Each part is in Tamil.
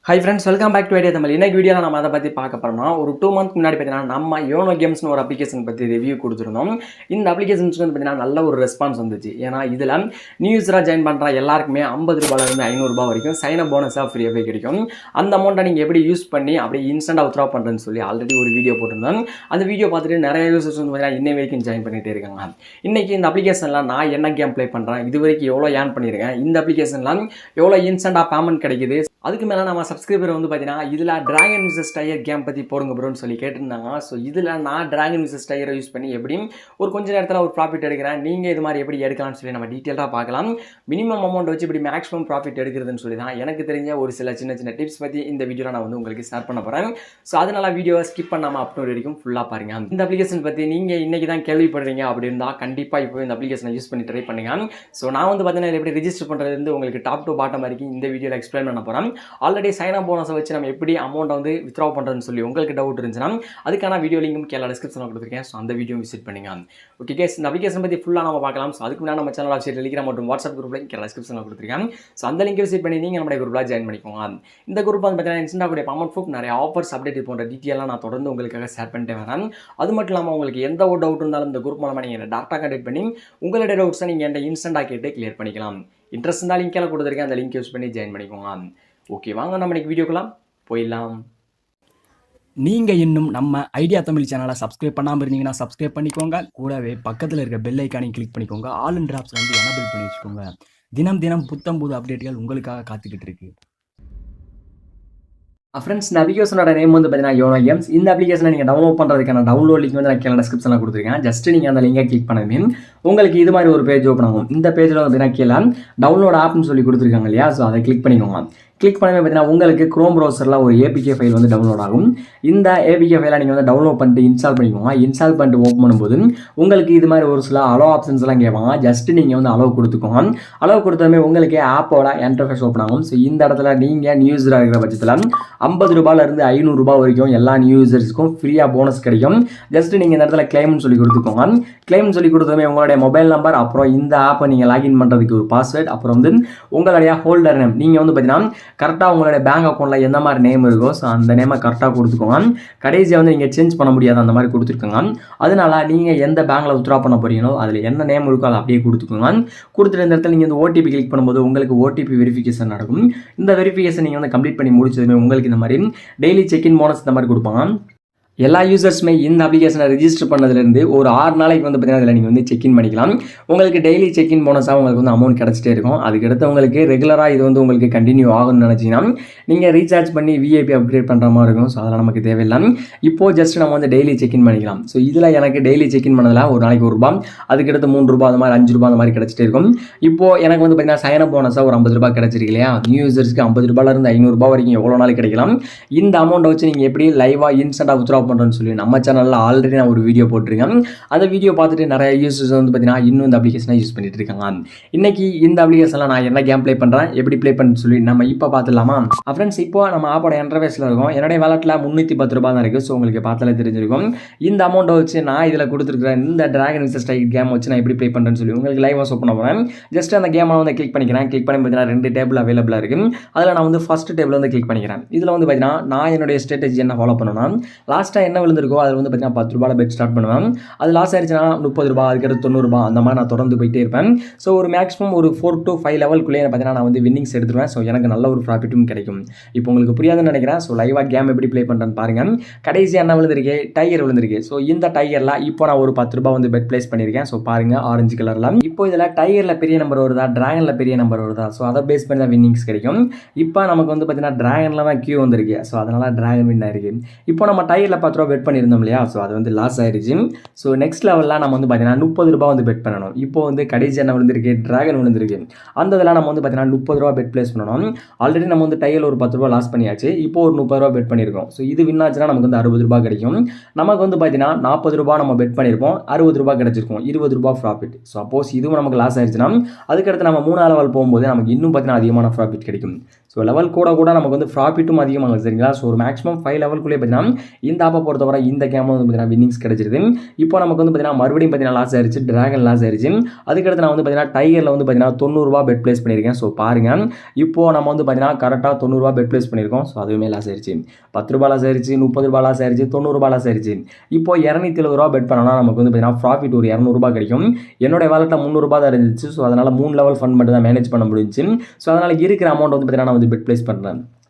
Hi friends, welcome back to Idea Tamil. இன்னைக்கு வீடியோல நம்ம அத பத்தி பார்க்க போறோம்னா ஒரு 2 month முன்னாடி பார்த்தீங்கன்னா நம்ம யோனோ கேம்ஸ்னு ஒரு அப்ளிகேஷன் பத்தி ரிவ்யூ கொடுத்திருந்தோம். இந்த அப்ளிகேஷன்ஸ்க்கு வந்து பார்த்தீங்கன்னா நல்ல ஒரு ரெஸ்பான்ஸ் வந்துச்சு. ஏன்னா இதுல நியூ யூசரா ஜாயின் பண்ற எல்லாருக்குமே ₹50 ல இருந்து ₹500 வரைக்கும் சைன் அப் போனஸா ஃப்ரீயாவே கிடைக்கும். அந்த அமௌண்ட்டை நீங்க எப்படி யூஸ் பண்ணி அப்படியே இன்ஸ்டன்ட்டா வித்ட்ரா பண்றதுன்னு சொல்லி ஆல்ரெடி ஒரு வீடியோ போட்டிருந்தேன். அந்த வீடியோ பார்த்துட்டு நிறைய யூசர்ஸ் வந்து பார்த்தீங்கன்னா இன்னை வரைக்கும் ஜாயின் பண்ணிட்டே இருக்காங்க. இன்னைக்கு இந்த அப்ளிகேஷன்ல நான் என்ன கேம் ப்ளே பண்றேன், இதுவரைக்கும் எவ்வளவு ஏர்ன் பண்ணிருக்கேன், இந்த அப்ளிகேஷன்ல எவ்வளவு இன்ஸ்டன்ட்டா பேமெண்ட் கிடைக்குது, அதுக்கு மேல நம்ம சப்ஸ்கிரைபர் வந்து பார்த்தீங்கன்னா இதுல டிராகன் விசஸ் டைகர் கேம் பத்தி போடுங்க ப்ரோன்னு சொல்லி கேட்டிருந்தாங்க. ஸோ இதுல நான் டிராகன் விசஸ் டைகரை யூஸ் பண்ணி எப்படி ஒரு கொஞ்ச நேரத்தில் ஒரு ப்ராஃபிட் எடுக்கிறேன், நீங்க இது மாதிரி எப்படி எடுக்கலாம்னு சொல்லி நம்ம டீட்டெயிலாக பார்க்கலாம். மினிமம் அமௌண்ட் வச்சு இப்படி மேக்ஸிமம் ப்ராஃபிட் எடுக்கிறதுன்னு சொல்லி தான் எனக்கு தெரிஞ்ச ஒரு சில சின்ன சின்ன டிப்ஸ் பத்தி இந்த வீடியோவில் நான் வந்து உங்களுக்கு ஷேர் பண்ண போறேன். ஸோ அதனால வீடியோவை ஸ்கிப் பண்ணாம அப்லோட் வரைக்கும் ஃபுல்லாக பாருங்க. இந்த அப்ளிகேஷன் பத்தி நீங்க இன்னைக்கு தான் கேள்விப்படுறீங்க அப்படி இருந்தா கண்டிப்பா இப்போ இந்த அப்ளிகேஷனை யூஸ் பண்ணி ட்ரை பண்ணுங்க. ஸோ நான் வந்து பார்த்தீங்கன்னா எப்படி ரெஜிஸ்டர் பண்றது உங்களுக்கு டாப் டு பாட்டம் வரைக்கும் இந்த வீடியோவில் எக்ஸ்பிளைன் பண்ண போறேன். ஆல்ரெடி சைன் அப் போனஸை வச்சு நம்ம எப்படி அமௌண்ட் வந்து வித்ட்ரா பண்றதுன்னு சொல்லி உங்களுக்கு டவுட் இருந்துச்சுன்னா அதுக்கான வீடியோ லிங்கும் கீழே டிஸ்கிரிப்ஷனில் கொடுத்துருக்கேன். ஸோ அந்த வீடியோ விசிட் பண்ணுங்க. ஓகே கேஸ், இந்த அப்ளிகேஷன் பத்தி ஃபுல்லாக நம்ம பார்க்கலாம். ஸோ அதுக்கு முன்னாடி நம்ம சேனல் வெப்சைட் டெலிகிராம் மற்றும் வாட்ஸ்அப் குரூப்ல கீழே டிஸ்கிரிப்ஷனில் கொடுத்துருக்கேன். ஸோ அந்த லிங்க் விசிட் பண்ணி நீங்க நம்ம குரூப்ல ஜாயின் பண்ணிக்கோங்க. இந்த குரூப் வந்து பார்த்தீங்கன்னா இன்ஸ்டன்டா கூடிய பமௌண்ட் ப்ரூஃப் நிறைய ஆஃபர்ஸ் அப்டேட் போன்ற டீட்டெயிலாக நான் தொடர்ந்து உங்களுக்காக ஷேர் பண்ணிட்டே வரேன். அது மட்டும் இல்லாமல் உங்களுக்கு எந்த ஒரு டவுட் இருந்தாலும் இந்த குரூப் மூலமாக நீங்கள் டேரக்டாக கான்டாக்ட் பண்ணி உங்களுடைய டவுட்ஸை நீங்கள் என்கிட்ட இன்ஸ்டன்டாக கேட்டு கிளியர் பண்ணிக்கலாம். இன்ட்ரெஸ்ட் இருந்தால் லிங்க் கீழே கொடுத்துருக்கேன், அந்த லிங்க் யூஸ் பண்ணி ஜாயின் பண்ணிக்கோங்க. ஓகே, வாங்க நம்ம இன்னைக்கு வீடியோக்குலாம் போயிடலாம். நீங்கள் இன்னும் நம்ம ஐடியா தமிழ் சேனலை சப்ஸ்கிரைப் பண்ணாமல் இருந்தீங்கன்னா சப்ஸ்கிரைப் பண்ணிக்கோங்க. கூடவே பக்கத்தில் இருக்க பெல் ஐக்கானையும் கிளிக் பண்ணிக்கோங்க. ஆல் அண்ட் ஆப்ஷன் வந்து எனபிள் பண்ணி வச்சுக்கோங்க. தினம் தினம் புத்தம் புது அப்டேட்டுகள் உங்களுக்காக காத்துக்கிட்டு இருக்கு. ஃப்ரெண்ட்ஸ், இந்த அப்ளிகேஷனோட நேம் வந்து பார்த்தீங்கன்னா யோனோ கேம்ஸ். இந்த அப்ளிகேஷனை நீங்கள் டவுன்லோட் பண்ணுறதுக்கான டவுன்லோட் லிங்க் வந்து நான் கீழே டிஸ்கிரிப்ஷனில் கொடுத்துருக்கேன். ஜஸ்ட் நீங்கள் அந்த லிங்கை கிளிக் பண்ணவே உங்களுக்கு இது மாதிரி ஒரு பேஜ் ஓப்பன் ஆகும். இந்த பேஜில் வந்து பார்த்தீங்கன்னா கீழே டவுன்லோட் ஆப்னு சொல்லி கொடுத்துருக்காங்க இல்லையா, ஸோ அதை கிளிக் பண்ணிக்கோங்க. கிளிக் பண்ணவே பார்த்தீங்கன்னா உங்களுக்கு குரோம் ப்ரௌசரில் ஒரு ஏபிகே ஃபைல் வந்து டவுன்லோட் ஆகும். இந்த ஏபிகே ஃபைலை நீங்கள் வந்து டவுன்லோட் பண்ணிட்டு இன்ஸ்டால் பண்ணிக்கோங்க. இன்ஸ்டால் பண்ணிட்டு ஓப்பன் பண்ணும்போது உங்களுக்கு இது மாதிரி ஒரு சில அலோ ஆப்ஷன்ஸ் எல்லாம் கேட்பாங்க. ஜஸ்ட் நீங்கள் வந்து அலோ கொடுத்துக்கோங்க. அலோ கொடுத்ததுமே உங்களுக்கு ஆப்போட இன்டர்ஃபேஸ் ஓப்பன் ஆகும். ஸோ இந்த இடத்துல நீங்கள் நியூ யூஸராக இருக்கிற பட்சத்தில் ₹50 இருந்து ₹500 வரைக்கும் எல்லா நியூ யூசர்ஸ்க்கும் ஃப்ரீயாக போனஸ் கிடைக்கும். ஜஸ்ட் நீங்கள் இந்த இடத்துல கிளைம்னு சொல்லி கொடுத்துக்கோங்க. கிளைம் சொல்லி கொடுத்ததுமே உங்களுடைய மொபைல் நம்பர், அப்புறம் இந்த ஆப்பை நீங்கள் லாகின் பண்ணுறதுக்கு ஒரு பாஸ்வேர்ட், அப்புறம் வந்து உங்களுடைய ஹோல்டர் நேம், நீங்கள் வந்து பார்த்தீங்கன்னா கரெக்டாக உங்களுடைய பேங்க் அக்கௌண்ட்டில் எந்த மாதிரி நேம் இருக்கோ ஸோ அந்த நேமை கரெக்டாக கொடுத்துக்கோங்க. கடைசியாக வந்து நீங்கள் சேஞ்ச் பண்ண முடியாது, அந்த மாதிரி கொடுத்துருக்கோங்க. அதனால நீங்கள் எந்த பேங்க்கில் வித்ட்ரா பண்ண போறீங்களோ அதில் என்ன நேம் இருக்கோ அதை அப்படியே கொடுத்துக்கோங்க. கொடுத்துட்டு இந்த இடத்துல நீங்கள் இந்த ஓடிபி கிளிக் பண்ணும்போது உங்களுக்கு ஓடிபி வெரிஃபிகேஷன் நடக்கும். இந்த வெரிஃபிகேஷன் நீங்கள் வந்து கம்ப்ளீட் பண்ணி முடிச்சதுமே உங்களுக்கு இந்த மாதிரி டெய்லி செக்இன் போனஸ் இந்த மாதிரி கொடுப்பாங்க. எல்லா யூசர்ஸுமே இந்த அப்ளிகேஷனை ரெஜிஸ்டர் பண்ணதுலேருந்து ஒரு 6 நாளைக்கு வந்து பார்த்தீங்கன்னா அதில் நீங்கள் வந்து செக்இன் பண்ணிக்கலாம். உங்களுக்கு டெய்லி செக்இன் போனஸாக உங்களுக்கு வந்து அமௌண்ட் கிடச்சிட்டே இருக்கும். அதுக்கடுத்து உங்களுக்கு ரெகுலராக இது வந்து உங்களுக்கு கண்டினியூ ஆகும்னு நினச்சிங்கன்னா நீங்கள் ரீசார்ஜ் பண்ணி விஐபி அப்கிரேட் பண்ணுற மாதிரி இருக்கும். ஸோ அதெல்லாம் நமக்கு தேவையில்லை. இப்போது ஜஸ்ட் நம்ம வந்து டெய்லி செக்இன் பண்ணிக்கலாம். ஸோ இதில் எனக்கு டெய்லி செக்இன் பண்ணதில் ஒரு நாளைக்கு ₹1, அதுக்கடுத்து ₹3, அது மாதிரி ₹5 அந்த மாதிரி கிடச்சிட்டே இருக்கும். இப்போது எனக்கு வந்து பார்த்தீங்கன்னா சைன் அப் போனஸாக ஒரு ₹50 கிடச்சிருக்கு இல்லையா. நியூ யூசர்ஸ்க்கு ₹50 இருந்து ₹500 வரைக்கும் எவ்வளோ நாளைக்கு கிடைக்கலாம். இந்த அமௌண்ட்டை வச்சு நீங்கள் எப்படி லைவாக இன்ஸ்டன்ட்டாக வித்ட்ரா பண்ணுறேன்னு சொல்லி நம்ம சேனலில் ஆல்ரெடி நான் ஒரு வீடியோ போட்டிருக்கேன். அந்த வீடியோ பார்த்துட்டு நிறைய யூசர்ஸ் வந்து பார்த்தீங்கன்னா இன்னும் இந்த அப்ளிகேஷனை யூஸ் பண்ணிட்டு இருக்காங்க. இன்னைக்கு இந்த அப்ளிகேஷனில் நான் என்ன கேம் ப்ளே பண்ணுறேன், எப்படி ப்ளே பண்ணு சொல்லி நம்ம இப்போ பார்த்துலாமா. ஃப்ரெண்ட்ஸ், இப்போ நம்ம ஆப்போட இன்டர்ஃபேஸில் இருக்கோம். என்னுடைய வேலட்டில் ₹310 தான் இருக்குது. ஸோ உங்களுக்கு பார்த்தாலே தெரிஞ்சிருக்கும். இந்த அமௌண்ட்டை வச்சு நான் இதில் கொடுத்துருக்கிற இந்த டிராகன் விசஸ் டைகர் கேம் வச்சு நான் எப்படி ப்ளே பண்ணுறேன்னு சொல்லி உங்களுக்கு லைவாக ஷோ பண்ண போகிறேன். ஜஸ்ட் அந்த கேமை வந்து கிளிக் பண்ணிக்கிறேன். கிளிக் பண்ணி பார்த்தீங்கன்னா 2 டேபிள் அவைலபிளாக இருக்குது. அதில் நான் வந்து ஃபர்ஸ்ட் டேபிள் வந்து கிளிக் பண்ணிக்கிறேன். இதில் வந்து பார்த்தீங்கன்னா நான் என்னுடைய ஸ்ட்ராட்டஜி என்ன ஃபாலோ பண்ணணும்னா லாஸ்ட்டாக என்ன விழுந்திருக்கோ அதில் வந்து பார்த்தீங்கன்னா ₹10 பெட் ஸ்டார்ட் பண்ணுவேன். அது லாஸ் ஆயிடுச்சுன்னா ₹30, அதுக்கடுத்து ₹90 அந்த மாதிரி நான் தொடர்ந்து போயிட்டே இருப்பேன். ஸோ ஒரு மேக்ஸிமம் ஒரு 4 to 5 லெவல்குள்ளேயே பார்த்தீங்கன்னா நான் வந்து வின்னிங்ஸ் எடுத்துருவேன். ஸோ எனக்கு நல்ல ஒரு ப்ராஃபிட்டும் கிடைக்கும். இப்போ உங்களுக்கு புரியாதுன்னு நினைக்கிறேன். ஸோ லைவாக கேம் எப்படி ப்ளே பண்ணுறேன்னு பாருங்க. கடைசியாக என்ன விழுந்திருக்கு, டைகர் விழுந்திருக்கு. ஸோ இந்த டைகரில் இப்போ நான் ஒரு ₹10 வந்து பெட் பிளேஸ் பண்ணியிருக்கேன். ஸோ பாருங்க ஆரஞ்சு கலரில். இப்போ இதில் டைகரில் பெரிய நம்பர் வருதா, டிராகனில் பெரிய நம்பர் வருதா, ஸோ அதை பேஸ் பண்ணி தான் வின்னிங்ஸ் கிடைக்கும். இப்போ நமக்கு வந்து பார்த்தீங்கன்னா டிராகனில் தான் கியூ வந்திருக்கு. ஸோ அதனால டிராகன் வின் ஆயிருக்கு. இப்போ நம்ம டைகரில் ₹10 பெட் பண்ணியிருந்தோம் இல்லையா, ஸோ அது வந்து லாஸ் ஆயிடுச்சு. ஸோ நெக்ஸ்ட் லெவலில் நம்ம வந்து பார்த்தீங்கன்னா ₹30 வந்து பெட் பண்ணணும். இப்போ வந்து கடைசி என்ன விழுந்திருக்கு, டிராகன் விழுந்திருக்கு. அந்த இதெல்லாம் நம்ம வந்து பார்த்தீங்கன்னா ₹30 பெட் பிளேஸ் பண்ணணும். ஆல்ரெடி நம்ம வந்து டைகரில் ஒரு ₹10 லாஸ் பண்ணியாச்சு. இப்போ ஒரு ₹30 பெட் பண்ணியிருக்கோம். ஸோ இது வின் ஆச்சுன்னா நமக்கு வந்து ₹60 கிடைக்கும். நமக்கு வந்து பார்த்தீங்கன்னா ₹40 நம்ம பெட் பண்ணியிருப்போம், ₹60 கிடைச்சிருக்கும், ₹20 ப்ராஃபிட். ஸோ சப்போஸ் இதுவும் நமக்கு லாஸ் ஆயிடுச்சுன்னா அதுக்கடுத்து நம்ம 3 லெவல் போகும்போது நமக்கு இன்னும் பார்த்தீங்கன்னா அதிகமான ப்ராஃபிட் கிடைக்கும். ஸோ லெவல் கூட நமக்கு வந்து ப்ராஃபிட்டும் அதிகமாகும் சரிங்களா. ஸோ ஒரு மேக்ஸிமம் 5 லெவல்குள்ளே பார்த்தீங்கன்னா இந்த ஆப்பை ஆப்பை பொறுத்தவரை இந்த கேம் வந்து பார்த்தீங்கன்னா வின்னிங்ஸ் கிடைச்சிருது. இப்போ நமக்கு வந்து பார்த்தீங்கன்னா மறுபடியும் பார்த்தீங்கன்னா லாஸ் ஆயிருச்சு, டிராகன் லாஸ் ஆயிருச்சு. அதுக்கடுத்து நான் வந்து பார்த்தீங்கன்னா டைகரில் வந்து பார்த்தீங்கன்னா ₹90 பெட் பிளேஸ் பண்ணியிருக்கேன். ஸோ பாருங்கள், இப்போ நம்ம வந்து பார்த்தீங்கன்னா கரெக்டாக ₹90 பெட் பிளேஸ் பண்ணியிருக்கோம். ஸோ அதுவுமே லாஸ் ஆயிருச்சு. ₹10 லாஸ் ஆயிருச்சு, ₹30 லாஸ் ஆயிருச்சு, ₹90 லாஸ் ஆயிருச்சு. இப்போ ₹270 பெட் பண்ணோம்னா நமக்கு வந்து பார்த்தீங்கன்னா ப்ராஃபிட் ஒரு ₹200 கிடைக்கும். என்னோட வேலெட்டில் ₹300 தான் இருந்துச்சு. ஸோ அதனால் 3 லெவல் ஃபண்ட் மட்டும் தான் மேனேஜ் பண்ண முடிஞ்சுச்சு. ஸோ அதனால் இருக்கிற அமௌண்ட் வந்து பார்த்தீங்கன்னா நான் வந்து பெட் பிளேஸ் பண்ணுறேன்.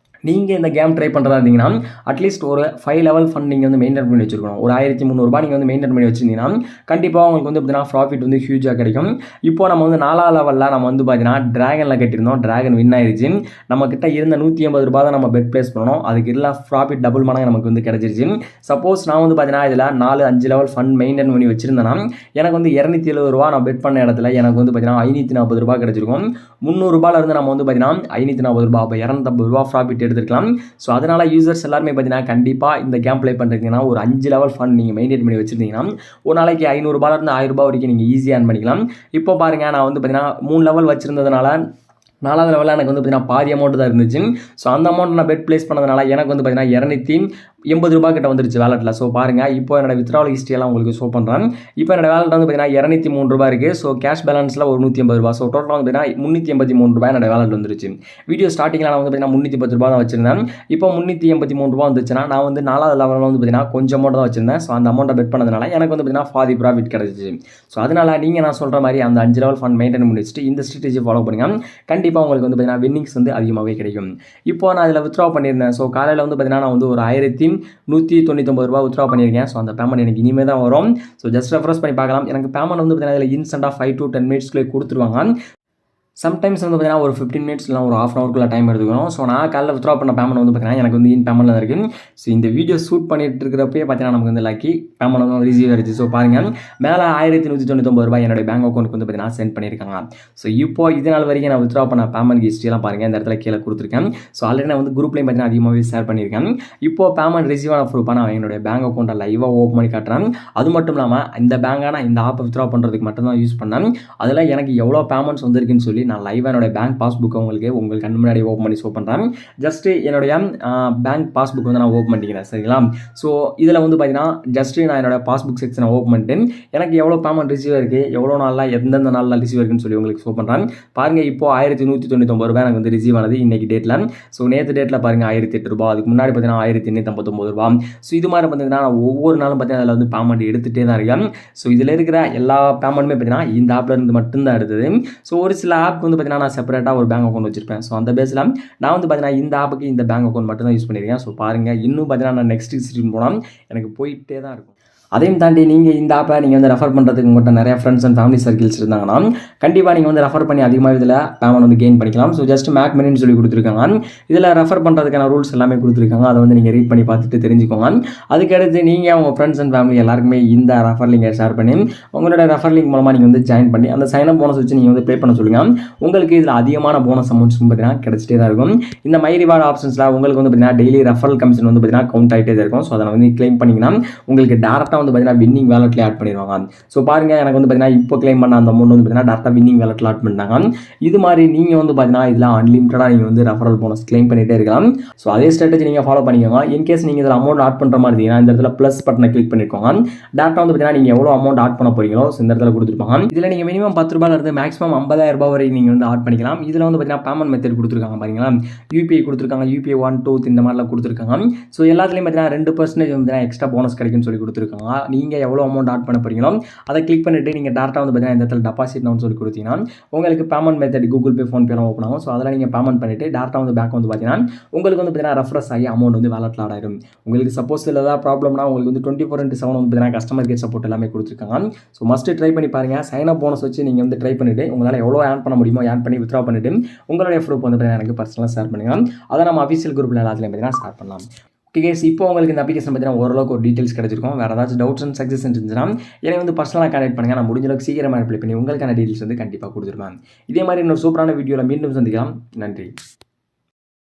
நீங்கள் இந்த கேம் ட்ரை பண்ணுறதா இருந்தீங்கன்னா அட்லீஸ்ட் ஒரு 5 லெவல் ஃபண்ட் நீங்கள் வந்து மெயின்டைன் பண்ணி வச்சுருக்கணும். ஒரு ₹1300 நீங்கள் வந்து மெயின்டைன் பண்ணி வச்சிருந்தீங்கன்னா கண்டிப்பாக உங்களுக்கு வந்து பார்த்தீங்கன்னா ப்ராஃபிட் வந்து ஹியூஜாக கிடைக்கும். இப்போ நம்ம வந்து 4ஆவது லெவலில் நம்ம வந்து பார்த்தீங்கன்னா டிராகனில் கட்டியிருந்தோம். டிராகன் வின் ஆயிடுச்சு. நம்ம கிட்ட இருந்த ₹180 தான் நம்ம பெட் பிளேஸ் பண்ணணும். அதுக்கு இல்லை ப்ராஃபிட் டபுள் மடங்கு நமக்கு வந்து கிடைச்சிருச்சு. சப்போஸ் நான் வந்து பார்த்தீங்கன்னா இதில் 4-5 லெவல் ஃபண்ட் மெயின்டைன் பண்ணி வச்சிருந்தேன்னா எனக்கு வந்து ₹270 நான் பெட் பண்ண இடத்துல எனக்கு வந்து பார்த்தீங்கன்னா ₹540 கிடைச்சிருக்கும். ₹300 இருந்து நம்ம வந்து பார்த்தீங்கன்னா ₹540 அப்போ ₹250 ப்ராஃபிட் எடுத்துருக்கலாம். ஸோ அதனால் யூசர்ஸ் எல்லாருமே பார்த்தீங்கன்னா கண்டிப்பாக இந்த கேம் ப்ளே பண்ணுறீங்கன்னா ஒரு 5 லெவல் ஃபண்ட் நீங்கள் மெயின்டைன் பண்ணி வச்சுருந்தீங்கன்னா ஒரு நாளைக்கு ₹500 இருந்து ₹1000 வரைக்கும் நீங்கள் ஈஸியாக earn பண்ணிக்கலாம். இப்போ பாருங்கள், நான் வந்து பார்த்தீங்கன்னா 3 லெவல் வச்சுருந்ததுனால 4ஆவது லெவலில் எனக்கு வந்து பார்த்தீங்கன்னா பாதி அமௌண்ட் தான் இருந்துச்சு. ஸோ அந்த அமௌண்ட் நான் பெட் பிளேஸ் பண்ணதுனால எனக்கு வந்து பார்த்தீங்கன்னா ₹280 கிட்ட வந்துருச்சு வேலெட்டில். ஸோ பாருங்கள், இப்போ என்னோட வித்ட்ராவல் ஹிஸ்ட்ரியெல்லாம் உங்களுக்கு ஷோ பண்ணுறேன். இப்போ என்னோட வேலெட் வந்து பார்த்தீங்கன்னா ₹203 இருக்குது. ஸோ கேஷ் பேலன்ஸில் ஒரு ₹180. ஸோ டோட்டலாக வந்து பார்த்தீங்கன்னா ₹383 என்னோட வேலெட் வந்துருச்சு. வீடியோ ஸ்டார்டிங்கில் நான் வந்து பார்த்தீங்கன்னா ₹310 தான் வச்சிருந்தேன். இப்போ ₹383 வந்துச்சுன்னா நான் வந்து 4ஆவது லெவலில் வந்து பார்த்தீங்கன்னா கொஞ்சம் அமௌண்ட் தான் வச்சிருந்தேன். ஸோ அந்த அமௌண்ட்டை பெட் பண்ணதுனால எனக்கு வந்து பார்த்தீங்கன்னா பாதி ப்ராஃபிட் கிடச்சிச்சு. ஸோ அதனால் நீங்கள் நான் சொல்கிற மாதிரி அந்த 5 லெவல் ஃபண்ட் மெயின்டைன் பண்ணி வச்சுட்டு இந்த ஸ்ட்ராட்டஜி ஃபாலோ பண்ணுங்கள். கண்டிப்பாக உங்களுக்கு வந்து பார்த்தீங்கன்னா வின்னிங்ஸ் வந்து அதிகமாகவே கிடைக்கும். இப்போ நான் இதில் வித்ட்ரா பண்ணியிருந்தேன். ஸோ காலையில் வந்து பார்த்தீங்கன்னா நான் வந்து ஒரு ₹1199 வித்ட்ரா பண்ணியிருக்கேன். ஸோ அந்த பேமெண்ட் எனக்கு இனிமேல் தான் வரும். ஸோ ஜஸ்ட் ரெஃப்ரெஷ் பண்ணி பார்க்கலாம். எனக்கு பேமெண்ட் வந்து பார்த்தீங்கன்னா இதில் இன்ஸ்டன்ட்டாக 5 to 10 மினிட்ஸ்க்குள்ளே கொடுத்துருவாங்க. சம்டைம்ஸ் வந்து பார்த்தீங்கன்னா ஒரு 15 மினிட்ஸ் இல்லை ஒரு ½ ஹவர்க்குள்ள டைம் எடுத்துக்கணும். ஸோ நான் காலையில் வித்ட்ரா பண்ண பேமெண்ட் வந்து பார்த்தீங்கன்னா எனக்கு வந்து பேமெண்ட்டில் தான் இருக்குது. ஸோ இந்த வீடியோ ஷூட் பண்ணிட்டு இருக்கிறப்பே பார்த்தீங்கன்னா நமக்கு வந்து லக்கி பேமெண்ட் வந்து ரிசீவ் ஆயிடுச்சு. ஸோ பாருங்கள், மேலே ₹1199 என்னுடைய பேங்க் அக்கௌண்ட்டுக்கு வந்து பார்த்தீங்கன்னா சென்ட் பண்ணியிருக்காங்க. ஸோ இப்போ இது நாள் வரைக்கும் நான் வித்ட்ரா பண்ண பேமெண்ட் ஹிஸ்ட்ரியெல்லாம் பாருங்கள், இந்த இடத்துல கீழே கொடுத்துருக்கேன். ஸோ ஆல்ரெடி நான் வந்து குரூப்லேயும் பார்த்தீங்கன்னா அதிகமாகவே ஷேர் பண்ணியிருக்கேன். இப்போ பேமெண்ட் ரிசீவ் ஆன ப்ரூஃபாக நான் என்னுடைய பேங்க் அக்கௌண்ட்டை லைவாக ஓப்பன் பண்ணி காட்டுறேன். அது மட்டும் இல்லாமல் இந்த பேங்கான இந்த ஆப்பை வித்ட்ரா பண்ணுறதுக்கு மட்டும் தான் யூஸ் பண்ணேன். அதில் எனக்கு எவ்வளோ பேமெண்ட்ஸ் வந்திருக்குன்னு சொல்லி நான் லைவாக என்னோட பேங்க் பாஸ்புக் உங்களுக்கு கண்ணு முன்னாடி ஓப்பன் பண்ணி ஷோ பண்ணுறேன். ஜஸ்ட்டு என்னுடைய பேங்க் பாஸ்புக் வந்து நான் ஓப்பன் பண்ணிக்கிறேன், சரிங்களா? ஸோ இதில் வந்து பார்த்தீங்கன்னா ஜஸ்ட்டு நான் என்னோட பாஸ்புக் செக்ஷனை ஓப்பன் பண்ணிட்டு எனக்கு எவ்வளோ பேமெண்ட் ரிசீவ் இருக்குது, எவ்வளோ நாளில் எந்தெந்த நாளில் ரிசீவ் இருக்குன்னு சொல்லி உங்களுக்கு ஷோ பண்ணுறேன். பாருங்கள், இப்போ ₹1199 எனக்கு வந்து ரிசீவ் ஆனது இன்றைக்கி டேட்டில். ஸோ நேற்று டேட்டில் பாருங்கள் ₹1008, அதுக்கு முன்னாடி பார்த்தீங்கன்னா ₹1859. ஸோ இது மாதிரி பார்த்தீங்கன்னா நான் ஒவ்வொரு நாளும் பார்த்தீங்கன்னா அதில் வந்து பேமெண்ட் எடுத்துகிட்டே தான் இருக்கேன். ஸோ இதில் இருக்கிற எல்லா பேமெண்ட்டுமே பார்த்தீங்கன்னா இந்த ஆப்பில் இருந்து மட்டும்தான் எடுத்தது. ஸோ ஒரு சில ஆப் வந்து பார்த்தீங்கன்னா நான் செப்பரேட்டாக ஒரு பேங்க் அக்கௌண்ட் வச்சிருப்பேன். ஸோ அந்த பேஸில் நான் வந்து பார்த்தீங்கன்னா இந்த ஆப்புக்கு இந்த பேங்க் அக்கௌண்ட் மட்டும் தான் யூஸ் பண்ணியிருக்கேன். ஸோ பாருங்கள், இன்னும் பார்த்தீங்கன்னா நான் நெக்ஸ்ட் ஸ்ட்ரீம் போனால் எனக்கு போயிட்டே தான் இருக்கும். அதையும் தாண்டி நீங்கள் இந்த ஆப்பை நீங்கள் வந்து ரெஃபர் பண்ணுறதுக்கு உங்கள்கிட்ட நிறைய ஃப்ரெண்ட்ஸ் அண்ட் ஃபேமிலி சர்க்கிள்ஸ் இருந்தாங்கன்னா கண்டிப்பாக நீங்கள் வந்து ரெஃபர் பண்ணி அதிகமாக இதில் பேமெண்ட் வந்து கெயின் பண்ணிக்கலாம். ஸோ ஜஸ்ட் மேக் மணின்னு சொல்லி கொடுத்துருக்காங்க. இதில் ரெஃபர் பண்ணுறதுக்கான ரூல்ஸ் எல்லாமே கொடுத்துருக்காங்க. அதை வந்து நீங்கள் ரீட் பண்ணி பார்த்துட்டு தெரிஞ்சுக்கோங்க. அதுக்கடுத்து நீங்கள் உங்கள் ஃப்ரெண்ட்ஸ் அண்ட் ஃபேமிலி எல்லாருக்குமே இந்த ரெஃபர் லிங்கை ஷேர் பண்ணி உங்களோட ரெஃபர் லிங்க் மூலமாக நீங்கள் வந்து ஜாயின் பண்ணி அந்த சைனப் போனஸ் வச்சு நீங்கள் வந்து ப்ளே பண்ண சொல்லுங்கள். உங்களுக்கு இதில் அதிகமான போனஸ் அமௌண்ட்ஸ் பார்த்தீங்கன்னா கிடச்சிட்டே தான் இருக்கும். இந்த மை ரிவார்ட் ஆப்ஷன்ஸில் உங்களுக்கு வந்து பார்த்தீங்கன்னா டெய்லி ரெஃபரல் கமிஷன் வந்து பார்த்தீங்கன்னா கவுண்ட் ஆகிட்டே தான் இருக்கும். ஸோ அதை வந்து கிளைம் பண்ணிங்கன்னா உங்களுக்கு டேரெக்டாக வந்து பார்த்தீங்கன்னா வின்னிங் வேலட்ல ஆட் பண்ணிடுவாங்க. ஸோ பாருங்க, எனக்கு வந்து பார்த்தீங்கன்னா இப்போ கிளைம் பண்ண அந்த அமௌண்ட் வந்து பார்த்தீங்கன்னா டேரக்டாக வின்னிங் வேலட்ல ஆட் பண்ணிட்டாங்க. இது மாதிரி நீங்கள் வந்து பார்த்தீங்கன்னா இதில் அன்லிமிட்டடாக நீங்கள் வந்து ரெஃபரல் போனஸ் கிளைம் பண்ணிட்டே இருக்கலாம். ஸோ அதே ஸ்ட்ராட்டஜி நீங்கள் ஃபாலோ பண்ணிக்கோங்க. இன்கேஸ் நீங்கள் இதில் அமௌண்ட் ஆட் பண்ணுற மாதிரி இருந்தீங்கன்னா இந்த இடத்துல ப்ளஸ் பட்டனை கிளிக் பண்ணிக்கோங்க. டேரக்டாக வந்து பார்த்தீங்கன்னா நீங்கள் எவ்வளோ அமௌண்ட் ஆட் பண்ண போறீங்களோ இந்த இடத்துல கொடுத்துருப்பாங்க. இதில் நீங்கள் மினிமம் ₹10 இருந்து மேக்ஸிமம் ₹50,000 வரைக்கும் நீங்கள் வந்து ஆட் பண்ணிக்கலாம். இதில் வந்து பார்த்தீங்கன்னா பேமெண்ட் மெத்தட் கொடுத்துருக்காங்க பாருங்களா, யூபிஐ கொடுத்துருக்காங்க, யூபிஐ 1, 2 இந்த மாதிரிலாம் கொடுத்துருக்காங்க. ஸோ எல்லாத்துலேயும் பார்த்தீங்கன்னா 2% வந்து எக்ஸ்ட்ரா போனஸ் கிடைக்கும்னு சொல்லி கொடுத்துருக்காங்க. நீங்கள் எவ்வளோ அமௌண்ட் ஆட் பண்ண போறீங்களோ அதை கிளிக் பண்ணிட்டு நீங்கள் டேரக்டாக வந்து பார்த்தீங்கன்னா இந்த இடத்துல டெபாசிட்னு சொல்லி கொடுத்தீங்கன்னா உங்களுக்கு payment method Google Pay, phone பேலாம் ஓப்பன் ஆகும். ஸோ அதில் நீங்கள் பேமெண்ட் பண்ணிட்டு டேரக்டாக வந்து பேங்க் வந்து பார்த்தீங்கன்னா உங்களுக்கு வந்து பார்த்தீங்கன்னா ரெஃப்ரெஷ் ஆகி அமௌண்ட் வந்து வேலட்ல ஆட் ஆயிடும். உங்களுக்கு சப்போஸ் இதில் ஏதாவது ப்ராப்ளம்னா உங்களுக்கு வந்து 24/7 வந்து பார்த்தீங்கன்னா கஸ்டமர் கேர் சப்போர்ட் எல்லாமே கொடுத்துருக்காங்க. ஸோ மஸ்ட் ட்ரை பண்ணி பாருங்கள். சைன் அப் போனஸ் வச்சு நீங்கள் வந்து ட்ரை பண்ணிட்டு உங்களால் எவ்வளோ ஆட் பண்ண முடியுமோ ஆட் பண்ணி வித்ட்ரா பண்ணிட்டு உங்களுடைய ப்ரூஃப் வந்து பார்த்தீங்கன்னா எனக்கு பர்சனலாக ஷேர் பண்ணுங்கள். அதை நம்ம அஃபிஷியல் குரூப்பில் எல்லாத்துலையும் பார்த்தீங்கன்னா ஷேர் பண்ணலாம். கேஸ் இப்போ உங்களுக்கு இந்த அப்ளிகேஷன் பார்த்தீங்கன்னா ஓரளவுக்கு ஒரு டீட்டெயில்ஸ் கிடைச்சிருக்கும். வேறு ஏதாச்சும் டவுட்ஸ் அண்ட் சஜஷன் இருந்துச்சுன்னா என்னை வந்து பர்சனலாக கான்டெக்ட் பண்ணுங்கள். நான் முடிஞ்ச அளவுக்கு சீக்கிரமாக ரிப்ளை பண்ணி உங்களுக்கான டீட்டெயில்ஸ் வந்து கண்டிப்பாக கொடுத்துருவேன். இதே மாதிரி இன்னொரு சூப்பரான வீடியோவில் மீண்டும் சந்திக்கலாம். நன்றி.